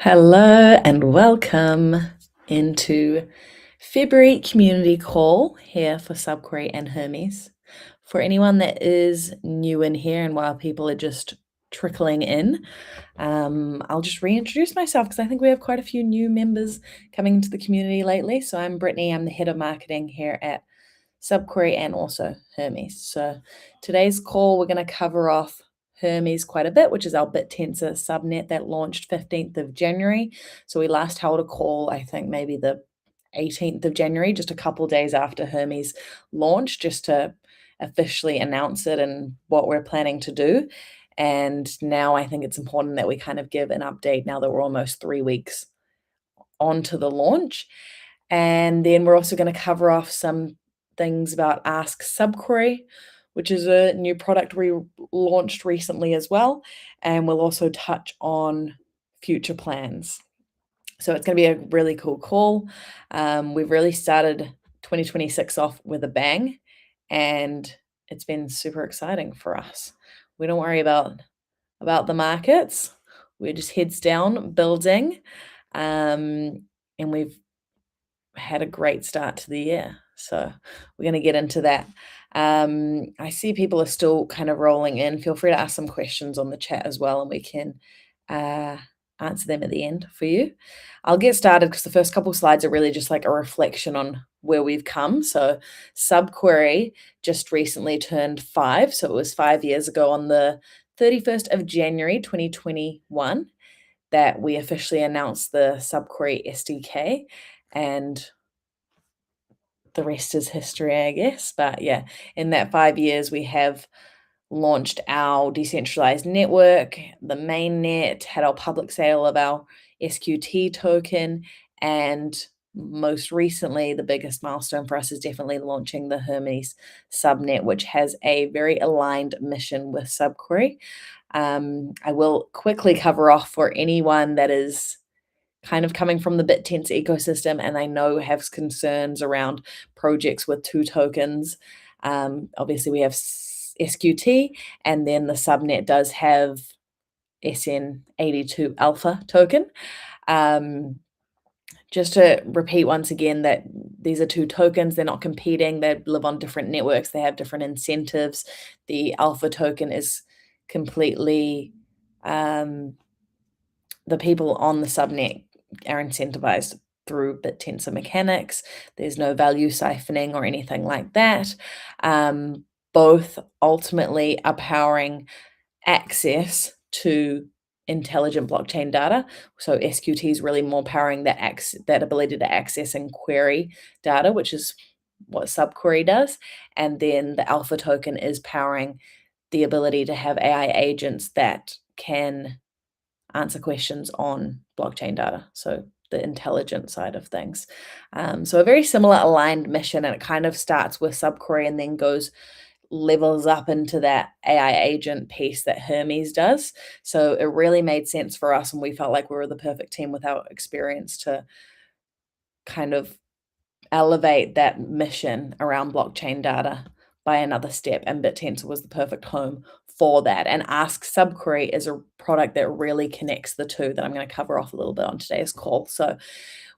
Hello and welcome into February community call here for SubQuery and Hermes. For anyone that is new in here and while people are just trickling in, I'll just reintroduce myself because I think we have quite a few new members coming into the community lately. So I'm Brittany, I'm the head of marketing here at SubQuery and also Hermes. So today's call, we're going to cover off Hermes quite a bit, which is our Bittensor Subnet that launched 15th of January. So we last held a call, I think maybe the 18th of January, just a couple days after Hermes launched, just to officially announce it and what we're planning to do. And now I think it's important that we kind of give an update now that we're almost 3 weeks onto the launch. And then we're also going to cover off some things about Ask SubQuery, which is a new product we launched recently as well. And we'll also touch on future plans. So it's going to be a really cool call. We've really started 2026 off with a bang, and it's been super exciting for us. We don't worry about the markets. We're just heads down building, and we've had a great start to the year. So we're going to get into that. I see people are still kind of rolling in. Feel free to ask some questions on the chat as well, and we can answer them at the end for you. I'll get started because the first couple slides are really just like a reflection on where we've come. So SubQuery just recently turned 5. So it was 5 years ago on the 31st of January 2021 that we officially announced the SubQuery SDK, and the rest is history, I guess. But yeah, in that 5 years, we have launched our decentralized network, the mainnet, had our public sale of our SQT token, and most recently, the biggest milestone for us is definitely launching the Hermes subnet, which has a very aligned mission with SubQuery. I will quickly cover off for anyone that is kind of coming from the Bittens ecosystem and I know have concerns around projects with 2 tokens. Obviously, we have SQT, and then the subnet does have SN82 alpha token. Just to repeat once again that these are 2 tokens, they're not competing, they live on different networks, they have different incentives. The alpha token is completely, the people on the subnet are incentivized through Bittensor mechanics. There's no value siphoning or anything like that. Both ultimately are powering access to intelligent blockchain data. So SQT is really more powering that ability to access and query data, which is what SubQuery does. And then the alpha token is powering the ability to have AI agents that can answer questions on blockchain data, so the intelligent side of things. So a very similar aligned mission, and it kind of starts with SubQuery and then levels up into that AI agent piece that Hermes does. So it really made sense for us, and we felt like we were the perfect team with our experience to kind of elevate that mission around blockchain data by another step, and Bittensor was the perfect home for that. And Ask SubQuery is a product that really connects the two that I'm going to cover off a little bit on today's call. So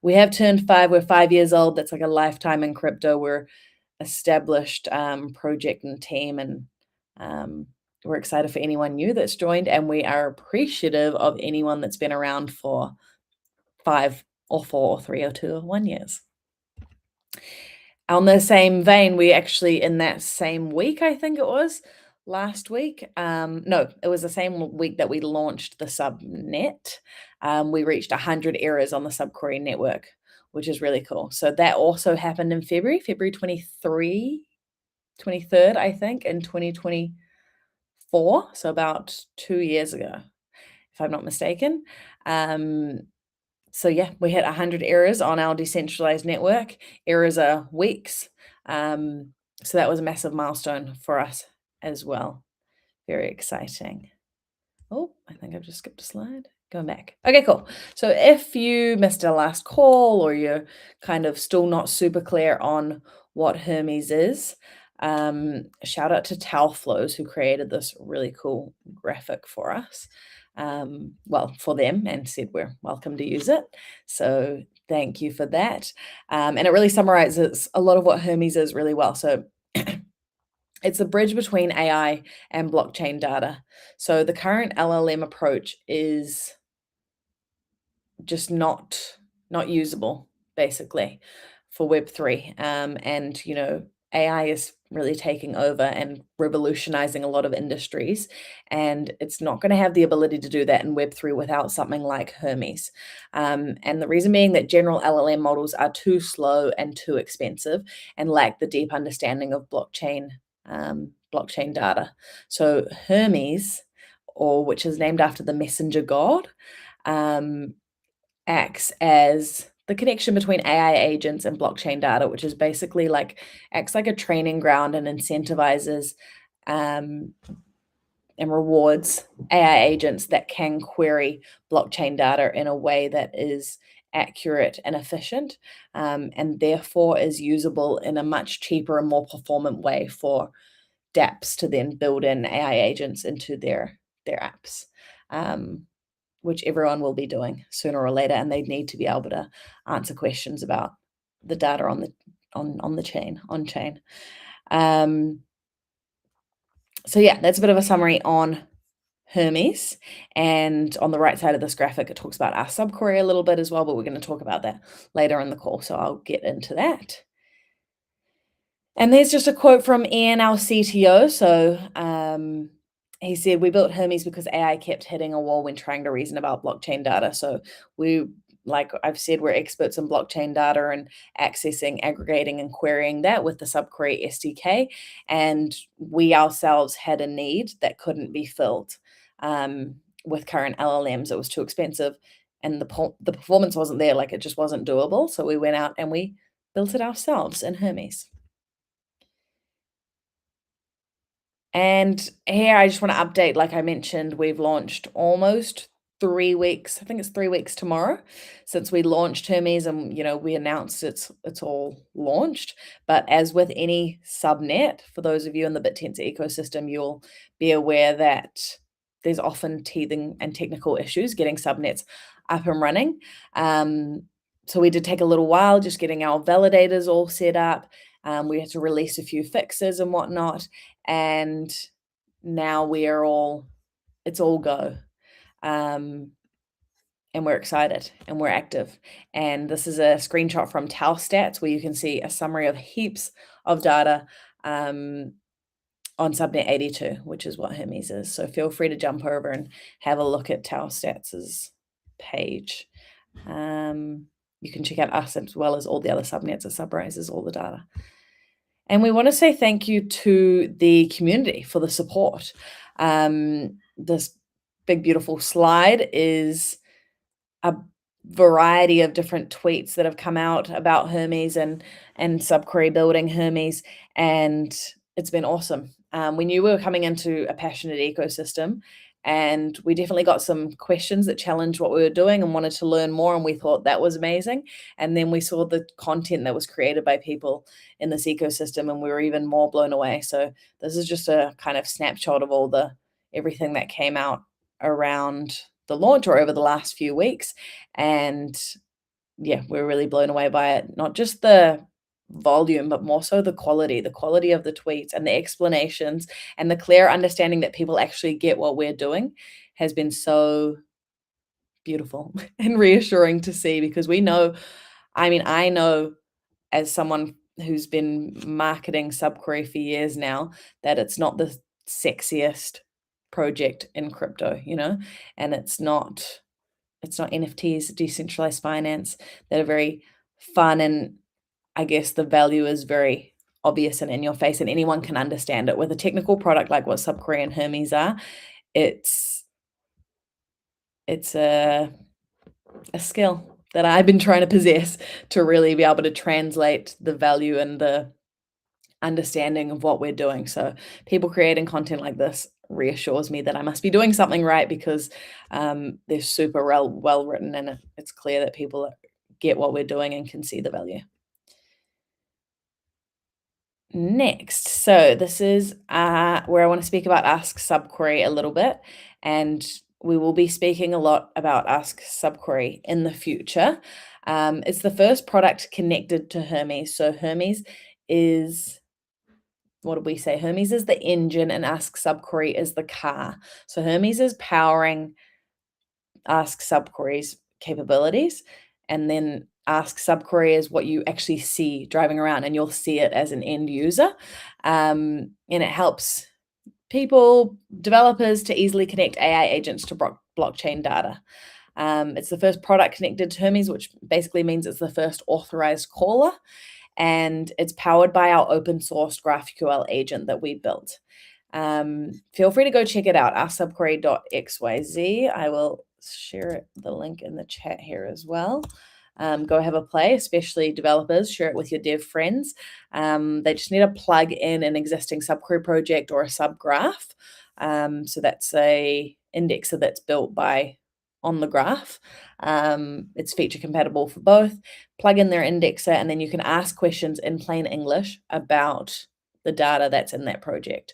we have turned 5. We're 5 years old. That's like a lifetime in crypto. We're established project and team, and we're excited for anyone new that's joined, and we are appreciative of anyone that's been around for 5 or 4 or 3 or 2 or 1 years. On the same vein, we actually, in that same week, I think it was last week, no, it was the same week that we launched the subnet, we reached 100 errors on the SubQuery network, which is really cool. So that also happened in February 23rd, I think, in 2024, so about 2 years ago, if I'm not mistaken. So yeah, we hit 100 errors on our decentralized network. Errors are weeks. So that was a massive milestone for us as well. Very exciting. Oh, I think I've just skipped a slide. Going back. Okay, cool. So if you missed our last call or you're kind of still not super clear on what Hermes is, shout out to Talflows who created this really cool graphic for us. for them, and said we're welcome to use it. So thank you for that. And it really summarizes a lot of what Hermes is really well. So it's a bridge between AI and blockchain data. So the current LLM approach is just not usable, basically, for Web3. And AI is really taking over and revolutionizing a lot of industries, and it's not going to have the ability to do that in Web3 without something like Hermes. And the reason being that general LLM models are too slow and too expensive and lack the deep understanding of blockchain data. So Hermes, or which is named after the messenger god, um, acts as the connection between AI agents and blockchain data, which is basically acts like a training ground and incentivizes and rewards AI agents that can query blockchain data in a way that is accurate and efficient, and therefore is usable in a much cheaper and more performant way for dApps to then build in AI agents into their apps. Which everyone will be doing sooner or later, and they need to be able to answer questions about the data on chain. So yeah, that's a bit of a summary on Hermes. And on the right side of this graphic, it talks about our SubQuery a little bit as well, but we're going to talk about that later in the call, so I'll get into that. And there's just a quote from Ian, our CTO. So he said, "We built Hermes because AI kept hitting a wall when trying to reason about blockchain data." So like I've said, we're experts in blockchain data and accessing, aggregating, and querying that with the SubQuery SDK. And we ourselves had a need that couldn't be filled with current LLMs. It was too expensive, and the performance wasn't there. Like, it just wasn't doable. So we went out and we built it ourselves in Hermes. And here I just want to update, like I mentioned, we've launched almost 3 weeks. I think it's 3 weeks tomorrow since we launched Hermes, and we announced it's all launched. But as with any subnet, for those of you in the Bittensor ecosystem, you'll be aware that there's often teething and technical issues getting subnets up and running. So we did take a little while just getting our validators all set up. We had to release a few fixes and whatnot, and now it's all go. And we're excited and we're active. And this is a screenshot from Tau Stats, where you can see a summary of heaps of data on Subnet 82, which is what Hermes is. So feel free to jump over and have a look at Tau Stats' page. You can check out us as well as all the other subnets. It summarizes all the data. And we want to say thank you to the community for the support. This big, beautiful slide is a variety of different tweets that have come out about Hermes and SubQuery building Hermes, and it's been awesome. We knew we were coming into a passionate ecosystem, and we definitely got some questions that challenged what we were doing and wanted to learn more, and we thought that was amazing. And then we saw the content that was created by people in this ecosystem, and we were even more blown away. So this is just a kind of snapshot of everything that came out around the launch or over the last few weeks. And yeah, we're really blown away by it. Not just the volume, but more so the quality of the tweets and the explanations, and the clear understanding that people actually get what we're doing has been so beautiful and reassuring to see, because I know, as someone who's been marketing SubQuery for years now, that it's not the sexiest project in crypto, and it's not NFTs, decentralized finance, that are very fun, and I guess the value is very obvious and in your face, and anyone can understand it. With a technical product like what SubQuery and Hermes are, it's a skill that I've been trying to possess, to really be able to translate the value and the understanding of what we're doing. So people creating content like this reassures me that I must be doing something right, because they're super well written, and it's clear that people get what we're doing and can see the value. Next, so this is where I want to speak about Ask SubQuery a little bit. And we will be speaking a lot about Ask SubQuery in the future. It's the first product connected to Hermes. So Hermes is, what did we say? Hermes is the engine and Ask SubQuery is the car. So Hermes is powering Ask SubQuery's capabilities, and then Ask SubQuery is what you actually see driving around, and you'll see it as an end user. And it helps people, developers, to easily connect AI agents to blockchain data. It's the first product connected to Hermes, which basically means it's the first authorized caller, and it's powered by our open source GraphQL agent that we built. Feel free to go check it out, asksubquery.xyz. I will share the link in the chat here as well. Go have a play, especially developers. Share it with your dev friends. They just need to plug in an existing subquery project or a subgraph. So that's a indexer that's built on the graph. It's feature compatible for both. Plug in their indexer, and then you can ask questions in plain English about the data that's in that project.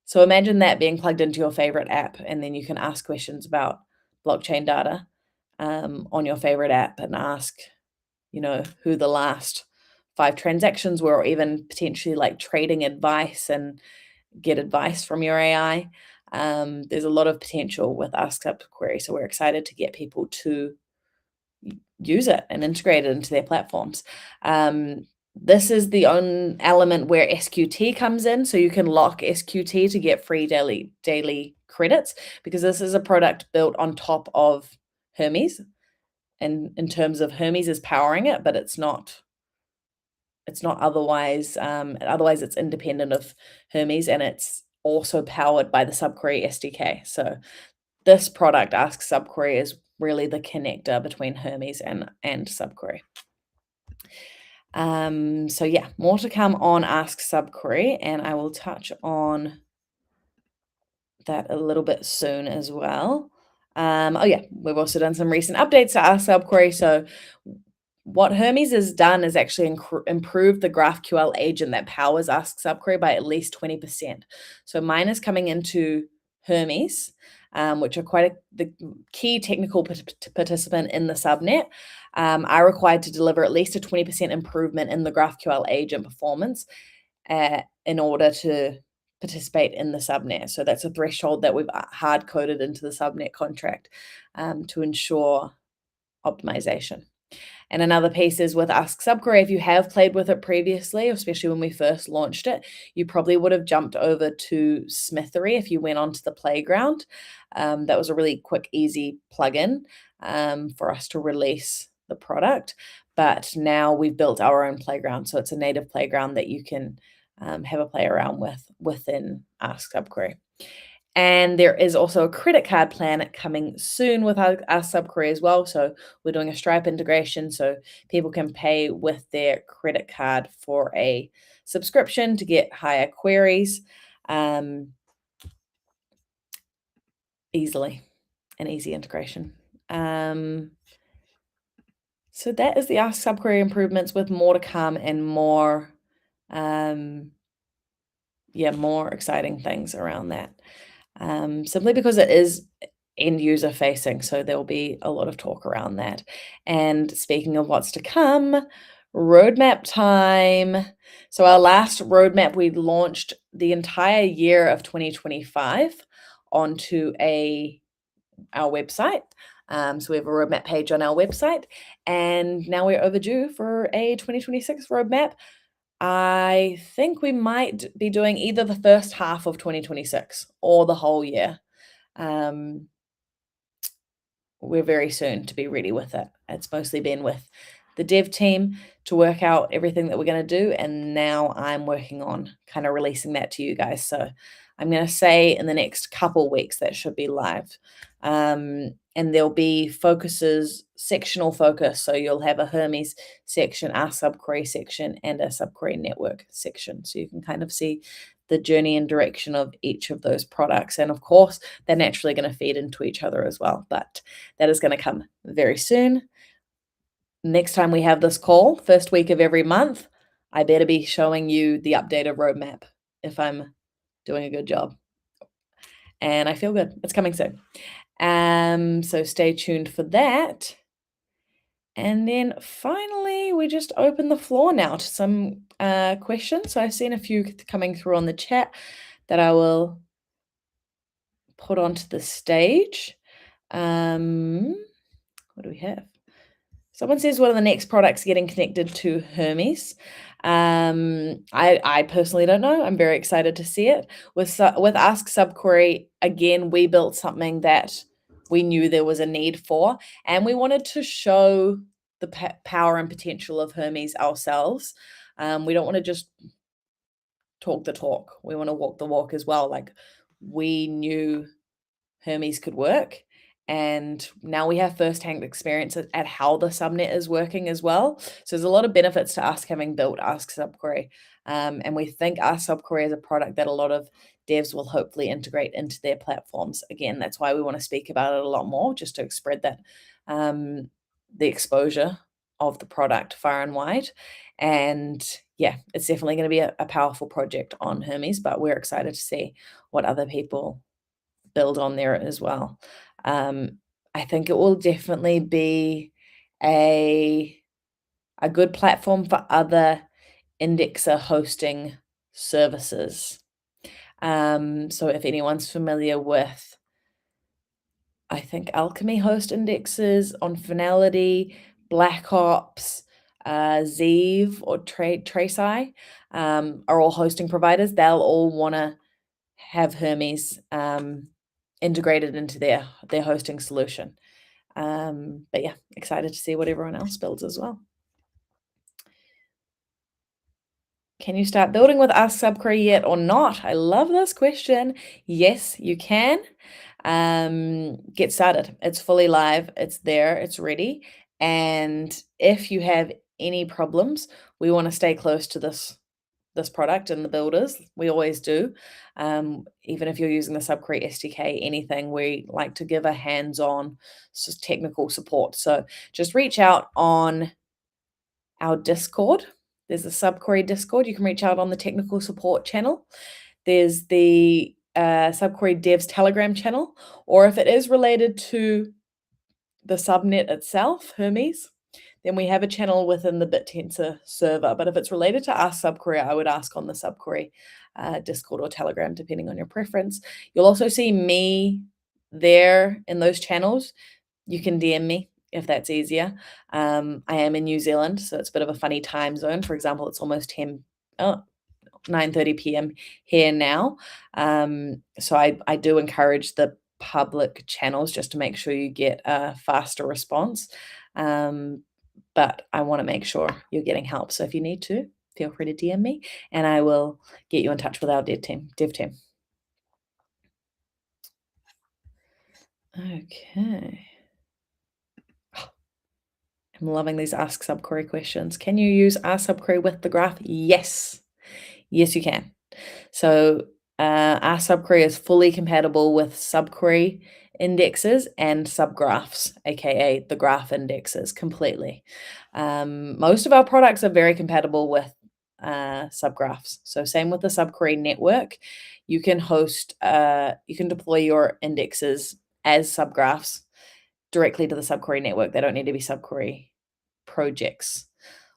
So imagine that being plugged into your favorite app, and then you can ask questions about blockchain data on your favorite app and ask, who the last 5 transactions were, or even potentially like trading advice and get advice from your AI. There's a lot of potential with Ask SubQuery, so we're excited to get people to use it and integrate it into their platforms. This is the only element where SQT comes in, so you can lock SQT to get free daily credits, because this is a product built on top of Hermes, and in terms of Hermes is powering it, but it's not otherwise. Otherwise it's independent of Hermes, and it's also powered by the SubQuery SDK. So this product, Ask SubQuery, is really the connector between Hermes and SubQuery. So yeah, more to come on Ask SubQuery, and I will touch on that a little bit soon as well. Oh yeah, we've also done some recent updates to Ask SubQuery. So what Hermes has done is actually improve the GraphQL agent that powers Ask SubQuery by at least 20%. So mine is coming into Hermes, which are the key technical participant in the subnet. Are required to deliver at least a 20% improvement in the GraphQL agent performance in order to participate in the subnet. So that's a threshold that we've hard coded into the subnet contract to ensure optimization. And another piece is with Ask SubQuery. If you have played with it previously, especially when we first launched it, you probably would have jumped over to Smithery if you went onto the playground. That was a really quick, easy plugin for us to release the product. But now we've built our own playground. So it's a native playground that you can have a play around with within Ask SubQuery. And there is also a credit card plan coming soon with our SubQuery as well. So we're doing a Stripe integration, so people can pay with their credit card for a subscription to get higher queries easily, an easy integration. So that is the Ask SubQuery improvements, with more to come and more exciting things around that. Simply because it is end user facing, so there'll be a lot of talk around that. And speaking of what's to come, roadmap time. So our last roadmap, we launched the entire year of 2025 onto our website. So we have a roadmap page on our website, and now we're overdue for a 2026 roadmap. I think we might be doing either the first half of 2026 or the whole year. We're very soon to be ready with it. It's mostly been with the dev team to work out everything that we're going to do, and now I'm working on kind of releasing that to you guys. So I'm going to say in the next couple weeks that should be live. And there'll be sectional focus. So you'll have a Hermes section, a SubQuery section, and a SubQuery network section. So you can kind of see the journey and direction of each of those products. And of course, they're naturally going to feed into each other as well. But that is going to come very soon. Next time we have this call, first week of every month, I better be showing you the updated roadmap if I'm doing a good job. And I feel good. It's coming soon. So stay tuned for that. And then finally, we just open the floor now to some questions. So I've seen a few coming through on the chat that I will put onto the stage. What do we have? Someone says, what are the next products getting connected to Hermes? I personally don't know. I'm very excited to see it. With Ask SubQuery, again, we built something that we knew there was a need for, and we wanted to show the power and potential of Hermes ourselves. We don't want to just talk the talk. We want to walk the walk as well. Like, we knew Hermes could work. And now we have first-hand experience at how the subnet is working as well. So there's a lot of benefits to us having built Ask SubQuery. And we think Ask SubQuery is a product that a lot of devs will hopefully integrate into their platforms. Again, that's why we want to speak about it a lot more, just to spread that the exposure of the product far and wide. And yeah, it's definitely going to be a powerful project on Hermes, but we're excited to see what other people build on there as well. I think it will definitely be a good platform for other indexer hosting services. So if anyone's familiar with, I think Alchemy host indexes on Finality, Black Ops, Zeev or Traci, are all hosting providers. They'll all want to have Hermes integrated into their hosting solution. But yeah, excited to see what everyone else builds as well. Can you start building with Ask SubQuery yet or not? I love this question. Yes, you can. Get started. It's fully live. It's there. It's ready. And if you have any problems, we want to stay close to this product and the builders. We always do. Even if you're using the SubQuery SDK, anything, we like to give a hands-on technical support. So just reach out on our Discord. There's a SubQuery Discord. You can reach out on the technical support channel. There's the SubQuery Devs Telegram channel, or if it is related to the subnet itself, Hermes, then we have a channel within the Bittensor server. But if it's related to Ask SubQuery, I would ask on the SubQuery Discord or Telegram, depending on your preference. You'll also see me there in those channels. You can DM me if that's easier. I am in New Zealand, so it's a bit of a funny time zone. For example, it's almost 9:30 p.m. here now. So I do encourage the public channels just to make sure you get a faster response. But I want to make sure you're getting help. So if you need to, feel free to DM me and I will get you in touch with our dev team. Okay. I'm loving these Ask SubQuery questions. Can you use Ask SubQuery with the graph? Yes. Yes, you can. So Ask SubQuery is fully compatible with SubQuery indexes and subgraphs, aka the graph indexes, completely. Most of our products are very compatible with subgraphs. So same with the SubQuery network. You can deploy your indexes as subgraphs directly to the SubQuery network. They don't need to be SubQuery projects.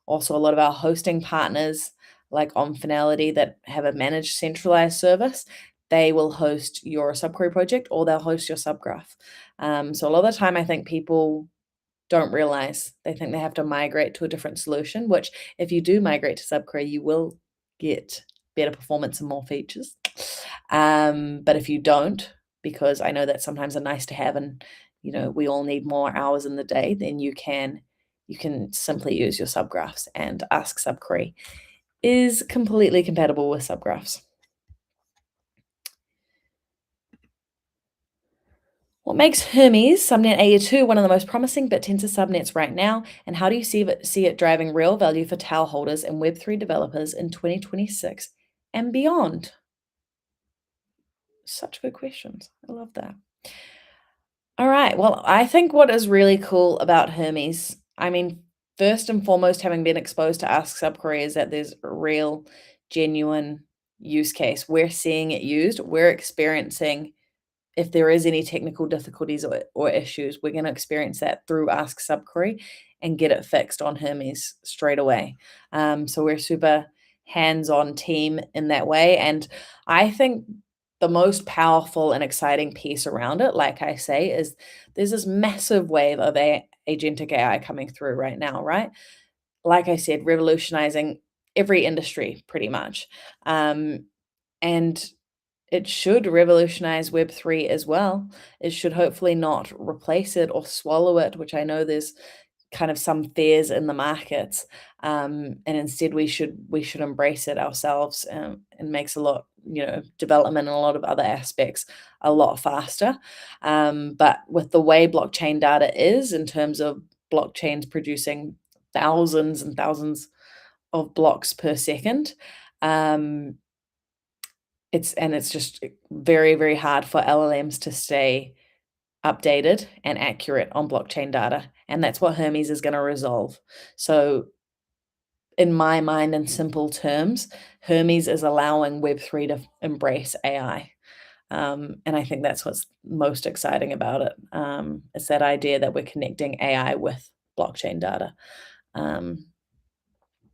Also, a lot of our hosting partners, like on Finality, that have a managed centralized service, they will host your SubQuery project or they'll host your subgraph. So a lot of the time, I think people don't realize, they think they have to migrate to a different solution, which if you do migrate to SubQuery, you will get better performance and more features. But if you don't, because I know that's sometimes a nice to have and we all need more hours in the day, then you can simply use your subgraphs, and Ask SubQuery is completely compatible with subgraphs. What makes Hermes subnet AE2 one of the most promising Bittensor subnets right now, and how do you see it driving real value for towel holders and Web3 developers in 2026 and beyond? Such good questions. I love that. All right. Well, I think what is really cool about Hermes, I mean, first and foremost, having been exposed to Ask SubQuery, is that there's a real, genuine use case. We're seeing it used. We're experiencing if there is any technical difficulties or issues, we're going to experience that through Ask SubQuery and get it fixed on Hermes straight away. So we're super hands-on team in that way. And I think the most powerful and exciting piece around it, like I say, is there's this massive wave of agentic AI coming through right now, right? Like I said, revolutionizing every industry pretty much. And it should revolutionize Web3 as well. It should hopefully not replace it or swallow it, which I know there's kind of some fears in the markets. And instead we should embrace it ourselves, and makes a lot, development and a lot of other aspects a lot faster. But with the way blockchain data is, in terms of blockchains producing thousands and thousands of blocks per second, it's just very, very hard for LLMs to stay updated and accurate on blockchain data, and that's what Hermes is gonna resolve. So in my mind, in simple terms, Hermes is allowing Web3 to embrace AI. And I think that's what's most exciting about it. It's that idea that we're connecting AI with blockchain data.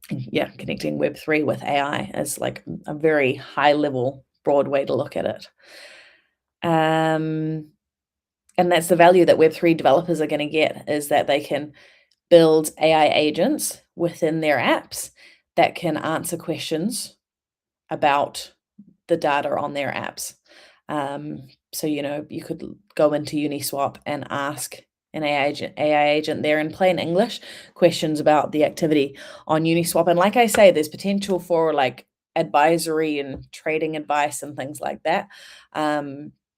Yeah, connecting Web3 with AI is like a very high level, broad way to look at it. And that's the value that Web3 developers are going to get, is that they can build AI agents within their apps that can answer questions about the data on their apps. So, you could go into Uniswap and ask an AI agent there in plain English questions about the activity on Uniswap. And like I say, there's potential for like advisory and trading advice and things like that,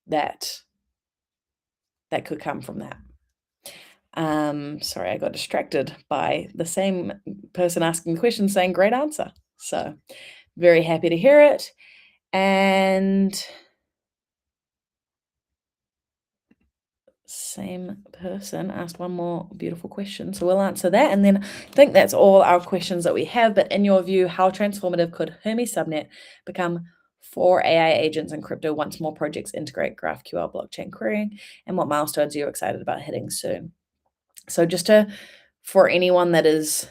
that could come from that. Sorry, I got distracted by the same person asking the question saying great answer. So very happy to hear it. And same person asked one more beautiful question, so we'll answer that, and then I think that's all our questions that we have. But in your view, how transformative could Hermes Subnet become for AI agents and crypto once more projects integrate GraphQL blockchain querying, and what milestones are you excited about hitting soon? So for anyone that is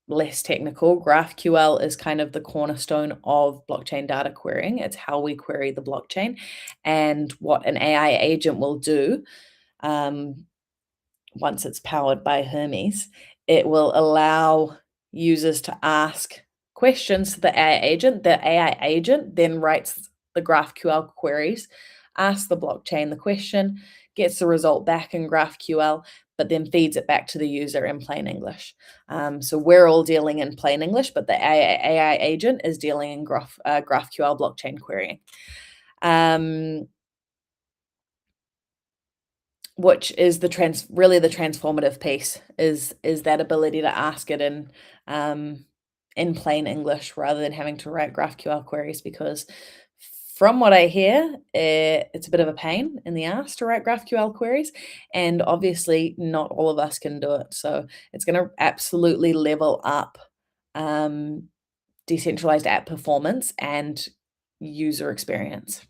less technical, GraphQL is kind of the cornerstone of blockchain data querying. It's how we query the blockchain, and what an AI agent will do, once it's powered by Hermes, it will allow users to ask questions to the AI agent. The AI agent then writes the GraphQL queries, asks the blockchain the question, gets the result back in GraphQL, but then feeds it back to the user in plain English. So we're all dealing in plain English, but the AI agent is dealing in GraphQL blockchain querying. Which is really the transformative piece, is that ability to ask it in plain English rather than having to write GraphQL queries, because from what I hear, it's a bit of a pain in the ass to write GraphQL queries, and obviously not all of us can do it. So it's going to absolutely level up decentralized app performance and user experience.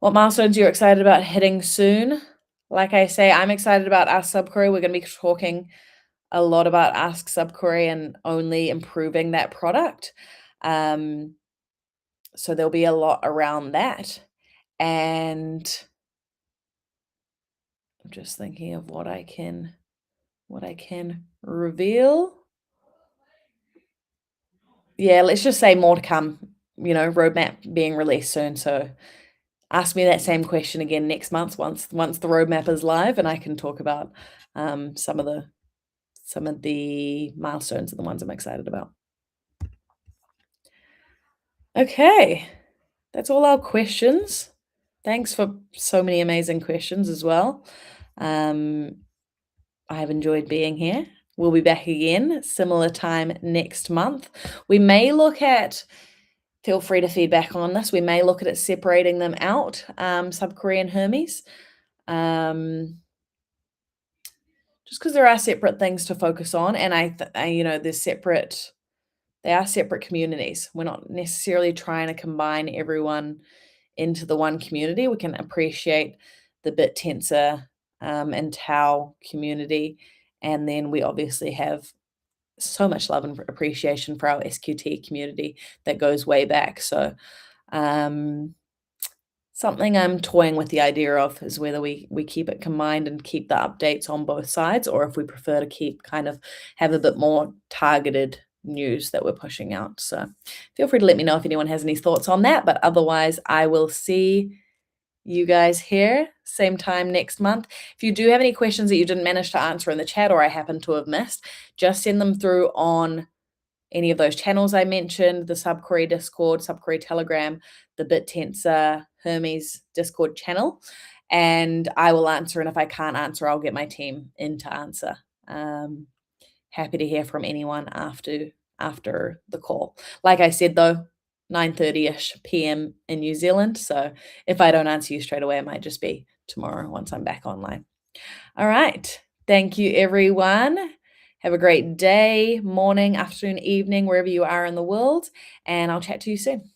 What milestones are you excited about hitting soon? Like I say, I'm excited about Ask SubQuery. We're going to be talking a lot about Ask SubQuery and only improving that product. So there'll be a lot around that. And I'm just thinking of what I can reveal. Yeah, let's just say more to come, roadmap being released soon. So ask me that same question again next month once the roadmap is live, and I can talk about some of the milestones and the ones I'm excited about. Okay, that's all our questions. Thanks for so many amazing questions as well. I have enjoyed being here. We'll be back again, similar time next month. We may look at, feel free to feedback on this, we may look at it separating them out, SubQuery and Hermes. Just because there are separate things to focus on, and they are separate communities. We're not necessarily trying to combine everyone into the one community. We can appreciate the Bittensor and Tau community. And then we obviously have so much love and appreciation for our SQT community that goes way back. So something I'm toying with the idea of is whether we keep it combined and keep the updates on both sides, or if we prefer to keep have a bit more targeted news that we're pushing out. So feel free to let me know if anyone has any thoughts on that. But otherwise, I will see you guys here same time next month. If you do have any questions that you didn't manage to answer in the chat or I happen to have missed, just send them through on any of those channels I mentioned, the SubQuery Discord, SubQuery Telegram, the Bittensor Hermes Discord channel, and I will answer. And if I can't answer, I'll get my team in to answer. Happy to hear from anyone after the call. Like I said, though, 9:30ish p.m. in New Zealand. So if I don't answer you straight away, it might just be tomorrow once I'm back online. All right. Thank you, everyone. Have a great day, morning, afternoon, evening, wherever you are in the world, and I'll chat to you soon.